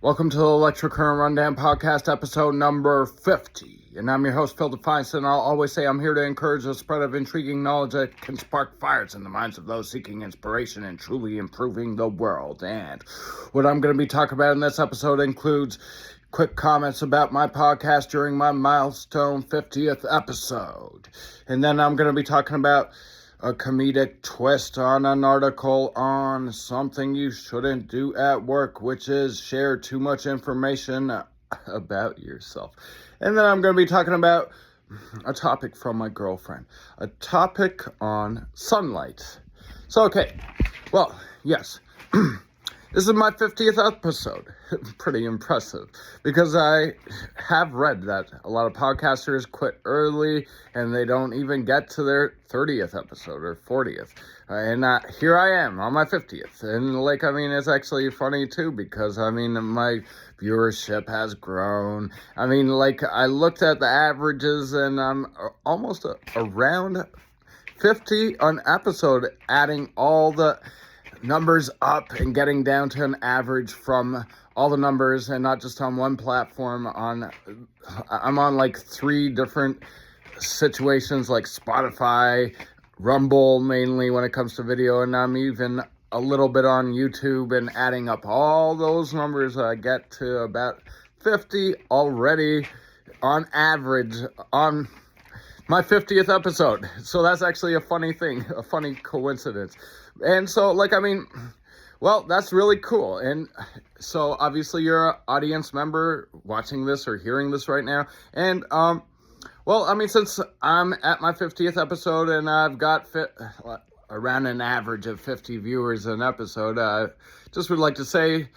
Welcome to the Electric Current Rundown Podcast, episode number 50. And I'm your host, Phil Defiance, and I'll always say I'm here to encourage the spread of intriguing knowledge that can spark fires in the minds of those seeking inspiration and truly improving the world. And what I'm going to be talking about in this episode includes quick comments about my podcast during my Milestone 50th episode. And then I'm going to be talking about a comedic twist on an article on something you shouldn't do at work, which is share too much information about yourself. And then I'm going to be talking about a topic from my girlfriend, a topic on sunlight. So, okay, well, yes, this is my 50th episode. Pretty impressive, because I have read that a lot of podcasters quit early and they don't even get to their 30th episode or 40th. And here I am on my 50th. And it's actually funny too, because my viewership has grown. I looked at the averages and I'm almost around 50 an episode, adding all the numbers up and getting down to an average from all the numbers, and not just on one platform. I'm on 3 different situations, like Spotify, Rumble mainly when it comes to video, and I'm even a little bit on YouTube, and adding up all those numbers, I get to about 50 already on average on my 50th episode. So that's actually a funny thing, a funny coincidence. And so, well, that's really cool. And so obviously you're an audience member watching this or hearing this right now. And, since I'm at my 50th episode and I've got around an average of 50 viewers an episode, I just would like to say,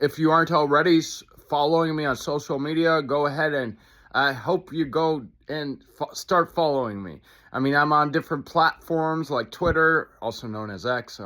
if you aren't already following me on social media, go ahead, and I hope you go and start following me. I'm on different platforms like Twitter, also known as X,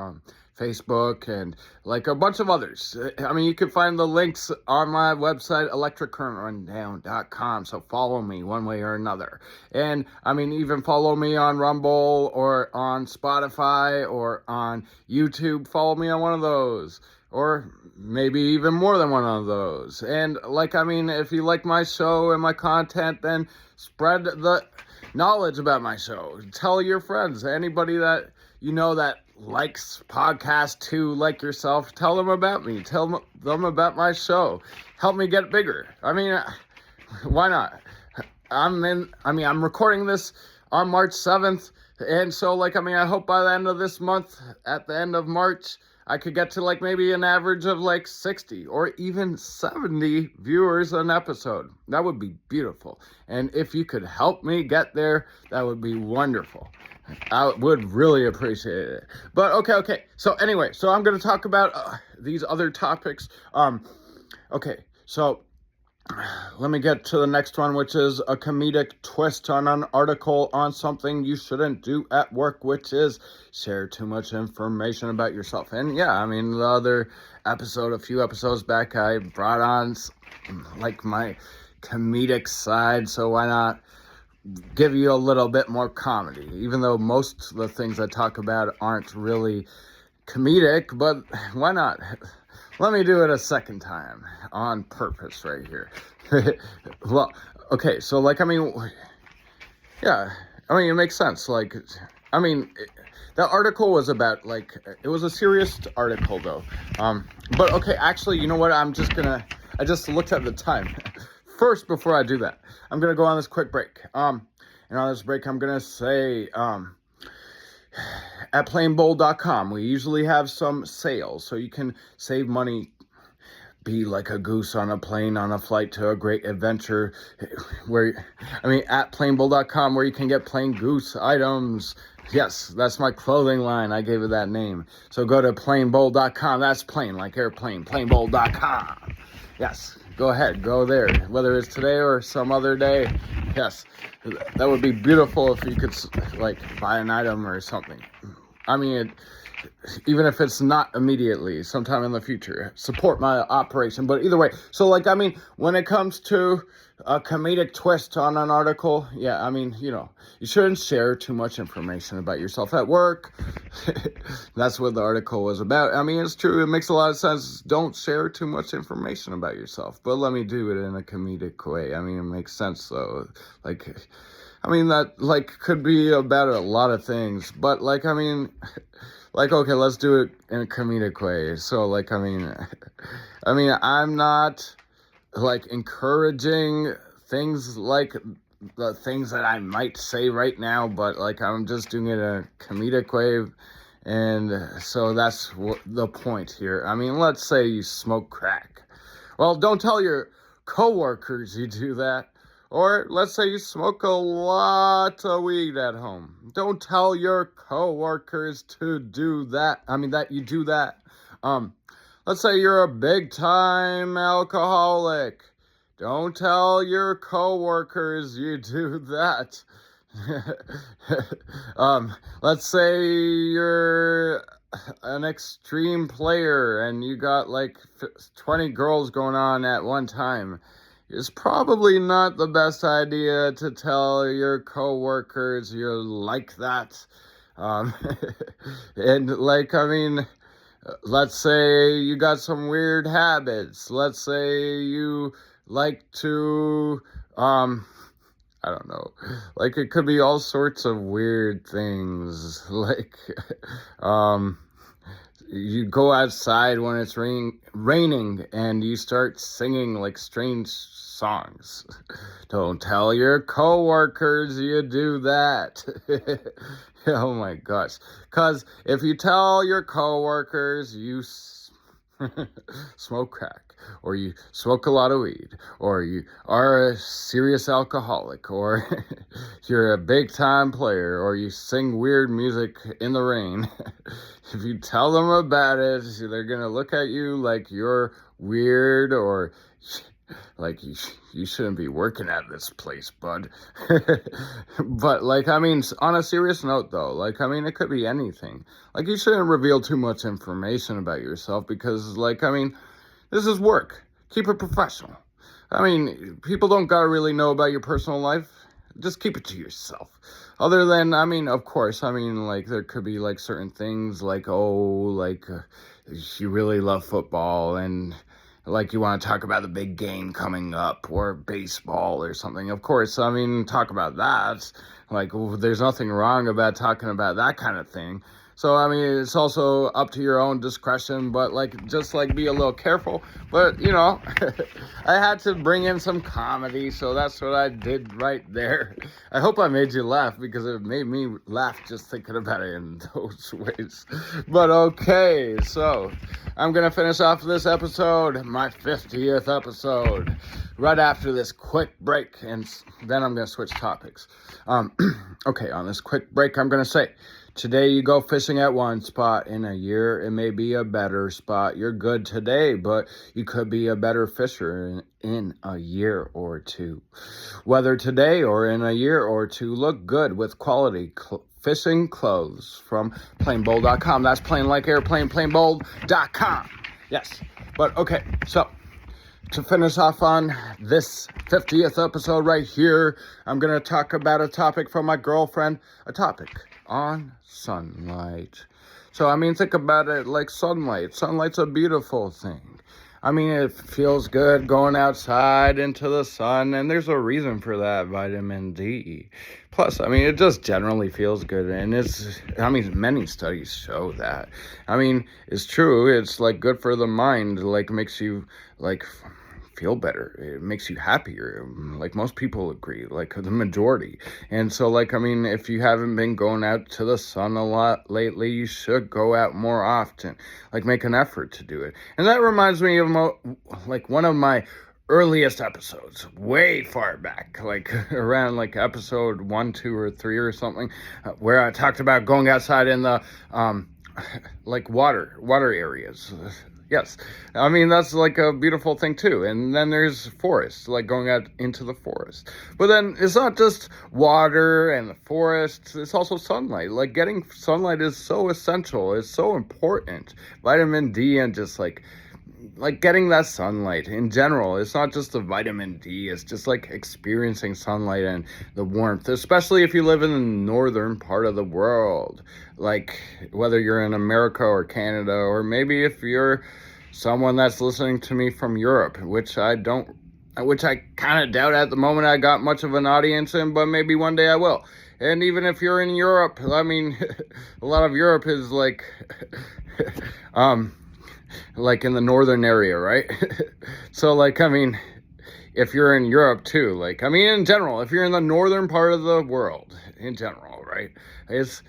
Facebook, and a bunch of others. You can find the links on my website, electriccurrentrundown.com, so follow me one way or another. And, even follow me on Rumble or on Spotify or on YouTube. Follow me on one of those, or maybe even more than one of those. And, if you like my show and my content, then spread the knowledge about my show. Tell your friends, anybody that you know that likes podcasts too, like yourself, tell them about me. Tell them about my show. Help me get bigger. Why not? I'm recording this on March 7th. And so, I hope by the end of this month, at the end of March, I could get to maybe an average of 60 or even 70 viewers an episode. That would be beautiful. And if you could help me get there, that would be wonderful. I would really appreciate it. But okay. So anyway, I'm going to talk about these other topics. So let me get to the next one, which is a comedic twist on an article on something you shouldn't do at work, which is share too much information about yourself. And yeah, the other episode, a few episodes back, I brought on my comedic side, so why not give you a little bit more comedy, even though most of the things I talk about aren't really comedic, but why not? Let me do it a second time on purpose right here. Well, okay, so it makes sense. The article was about, it was a serious article though. But okay, actually, you know what? I just looked at the time. First, before I do that, I'm going to go on this quick break. And on this break, I'm going to say, at planebold.com, we usually have some sales, so you can save money, be like a goose on a plane on a flight to a great adventure, at planebold.com, where you can get plain goose items. Yes, that's my clothing line. I gave it that name. So go to planebold.com. That's plain, like airplane, planebold.com. Yes, go ahead, go there, whether it's today or some other day. Yes, that would be beautiful if you could, buy an item or something. even if it's not immediately, sometime in the future, support my operation. But either way, so like, I mean, when it comes to a comedic twist on an article, yeah, I mean, you shouldn't share too much information about yourself at work. That's what the article was about. I mean, it's true. It makes a lot of sense. Don't share too much information about yourself, but let me do it in a comedic way. I mean, it makes sense though. Like, I mean, that like could be about a lot of things, but like, I mean, like, okay, let's do it in a comedic way. So like, I mean, I'm not like encouraging things like the things that I might say right now, but like, I'm just doing it in a comedic way. And so that's the point here. I mean, let's say you smoke crack. Well, don't tell your coworkers you do that. Or let's say you smoke a lot of weed at home. Don't tell your coworkers to do that. I mean, that you do that. Let's say you're a big time alcoholic. Don't tell your coworkers you do that. Let's say you're an extreme player and you got like 20 girls going on at one time. It's probably not the best idea to tell your coworkers you're like that. And like, I mean, let's say you got some weird habits. Let's say you like to, I don't know, like it could be all sorts of weird things. Like, you go outside when it's raining and you start singing like strange songs. Don't tell your coworkers you do that. Oh my gosh. Because if you tell your coworkers you smoke crack, or you smoke a lot of weed, or you are a serious alcoholic, or you're a big time player, or you sing weird music in the rain, if you tell them about it, they're gonna look at you like you're weird, or like you shouldn't be working at this place, bud. But like, I mean, on a serious note though, like, I mean, it could be anything. Like, you shouldn't reveal too much information about yourself because, like, I mean, this is work. Keep it professional. I mean, people don't gotta really know about your personal life. Just keep it to yourself. Other than, I mean, of course, I mean, like, there could be, like, certain things, like, you really love football, and, like, you want to talk about the big game coming up, or baseball, or something. Of course, I mean, talk about that. Like, there's nothing wrong about talking about that kind of thing. So, I mean, it's also up to your own discretion, but, like, just, like, be a little careful. But, I had to bring in some comedy, so that's what I did right there. I hope I made you laugh, because it made me laugh just thinking about it in those ways. But, okay, so I'm going to finish off this episode, my 50th episode, right after this quick break, and then I'm going to switch topics. Okay, on this quick break, I'm going to say, today you go fishing at one spot. In a year, it may be a better spot. You're good today, but you could be a better fisher in a year or two. Whether today or in a year or two, look good with quality fishing clothes from planebold.com. That's plain like airplane, planebold.com. Yes, but okay, so to finish off on this 50th episode right here, I'm going to talk about a topic from my girlfriend, a topic on sunlight. So, I mean, think about it like sunlight. Sunlight's a beautiful thing. I mean, it feels good going outside into the sun, and there's a reason for that, vitamin D. Plus, I mean, it just generally feels good, and many studies show that. I mean, it's true, it's, like, good for the mind, like, makes you, like, feel better. It makes you happier. Like, most people agree, like the majority. And so, like, I mean, if you haven't been going out to the sun a lot lately, you should go out more often. Like, make an effort to do it. And that reminds me of one of my earliest episodes, way far back, like around like episode 1, 2, or 3 or something, where I talked about going outside in the like water areas. Yes. I mean, that's like a beautiful thing too. And then there's forests, like going out into the forest. But then it's not just water and the forests, it's also sunlight. Like getting sunlight is so essential. It's so important. Vitamin D and just like getting that sunlight in general. It's not just the vitamin D, it's just like experiencing sunlight and the warmth, especially if you live in the northern part of the world, like whether you're in America or Canada, or maybe if you're someone that's listening to me from Europe, which I kind of doubt at the moment I got much of an audience in, but maybe one day I will. And even if you're in Europe, I mean, a lot of Europe is like like in the northern area, right? So like, I mean, if you're in Europe too, like, I mean, in general, if you're in the northern part of the world in general, right? It's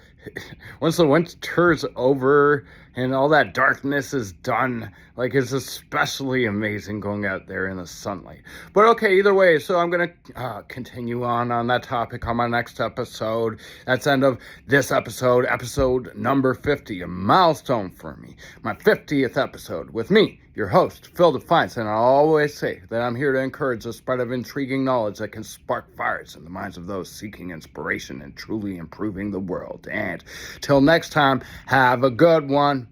once the winter's over and all that darkness is done, like, it's especially amazing going out there in the sunlight. But okay, either way, so I'm gonna continue on that topic on my next episode. That's the end of this episode number 50, a milestone for me, my 50th episode with me, your host, Phil Defiance, and I always say that I'm here to encourage the spread of intriguing knowledge that can spark fires in the minds of those seeking inspiration and truly improving the world. And till next time, have a good one.